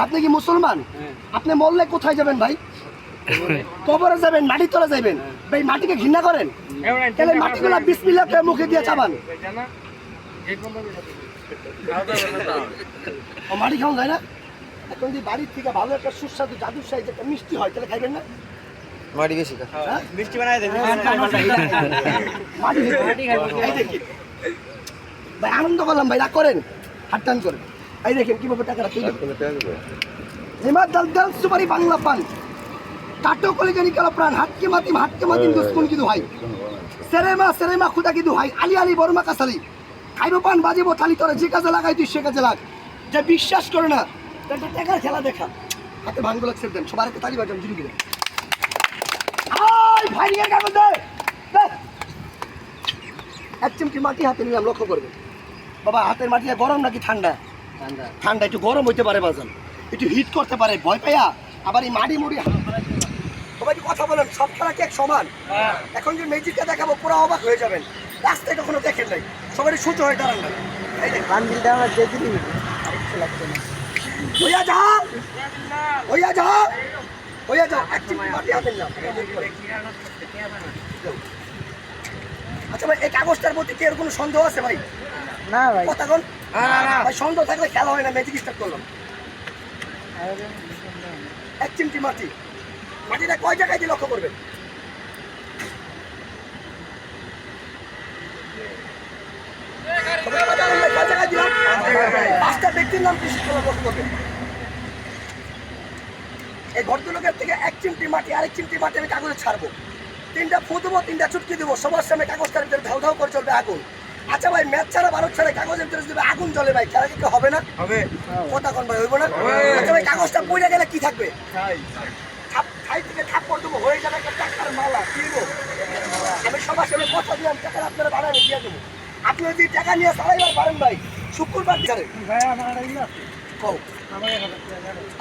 আপনি কি মুসলমান? আপনি মরলে কোথায় যাবেন ভাই? কবরে যাবেন, মাটি তলে যাবেন ভাই। মাটিকে ঘৃণা করেন? তাহলে মাটিগুলা বিসমিল্লাহ করে মুখে দিয়ে চাবান। মাটি খাওয়া যায় না? এখন যদি বাড়ির থেকে ভালো একটা সুস্বাদু জাদুর সাইজ একটা মিষ্টি হয় তাহলে খাইবেন না? মাটি বেশি মিষ্টি বানাই দেন। ভাই আনন্দ করলাম ভাই, রাগ করেন, হাত টান করেন। এই দেখেন কিভাবে টাকাটা তুলে হিমাদ দাল দাল সুপারি বাংলা পান কাটো কলেজে নিকালো প্রাণ হাতকে মাতিম দুশ্মন কি দোহাই সেরেমা খুদা কি দোহাই আলি আলি বর্মা কাসালি খাইবো পান বাজিবো থালি তোরা যে কাজে লাগাই তুই সে কাজে লাগ। যে বিশ্বাস করে না একটা টাকার খেলা দেখা। হাতে ভাঙগুলো সেট দেন, সবার একটা তালি বাজান জুড়ে দিলেন। ভাই নিয়ে কাগজ দে, এক চিমটি মাটি হাতে নিলাম, লক্ষ্য করবে বাবা হাতের মাটি গরম নাকি ঠান্ডা? ঠান্ডা, একটু গরম হইতে পারে বাজান, একটু হিট করতে পারে, ভয় পাইয়া আবার এই মাটি মুড়ি। সবাই কথা বলেন, সব খেলা কি এক সমান? এখন যে ম্যাজিকটা দেখাবো পুরো অবাক হয়ে যাবেন। রাস্তায় কখনো দেখেন নাই, সবাই সোজা হয়ে দাঁড়ান না। এই যে বান্ডিলটা আমার দিয়ে দিবি, লাগছে না। হইয়া যাও এক চিমটি মাটি হাতে নিলাম। আচ্ছা ভাই, এই কাগজটার প্রতি কি এর কোনো সন্দেহ আছে ভাই? না ভাই, কথা কোন ভাই, সন্দেহ থাকলে খেলা হয় না। ম্যাজিক স্টার্ট করলাম। এক চিমটি মাটি, মাটিটা কয় জায়গায় দিয়ে লক্ষ্য করবেন? পাঁচটা ব্যক্তির নাম কি লক্ষ্য করবেন? এই ভদ্রলোকের থেকে এক চিমটি মাটি আরেক চিমটি মাটি আমি কাগজে ছাড়বো, তিনটা ফু দেবো, তিনটা চুটকি দেবো, সবার সামনে কাগজটার ভিতরে ধাউ ধাউ করে চলবে আগুন। আচ্ছা ভাই, ম্যাচ ছাড়া ভারত ছাড়া কাগজের ভিতরে যদি আগুন জ্বলে ভাই, খেলা কি হবে না? হবে। কথা কোন ভাই, হইব না? আচ্ছা ভাই, কাগজটা পড়ে গেলে কি থাকবে? ছাই থেকে থাপ্পড় দেবো, হয়ে যাবে একটা টাকার মালা। কি দেবো? আমি সবার সামনে কথা দিলাম, টাকার আপনারা বাড়াবে দিয়ে দেবো। আপনি যদি টাকা নিয়ে সারাইবার পারেন ভাই, শুক্রবার দিয়ে ভাই আমার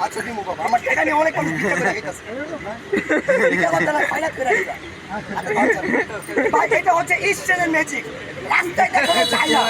আচ্ছা দিমু বাবা, আমার টাকা নিয়ে অনেক মানুষ বিক্রি করে রেখেছে। ভাই এটা হচ্ছে ইস্টার্নের ম্যাজিক, রাস্তায় দেখো যায় না।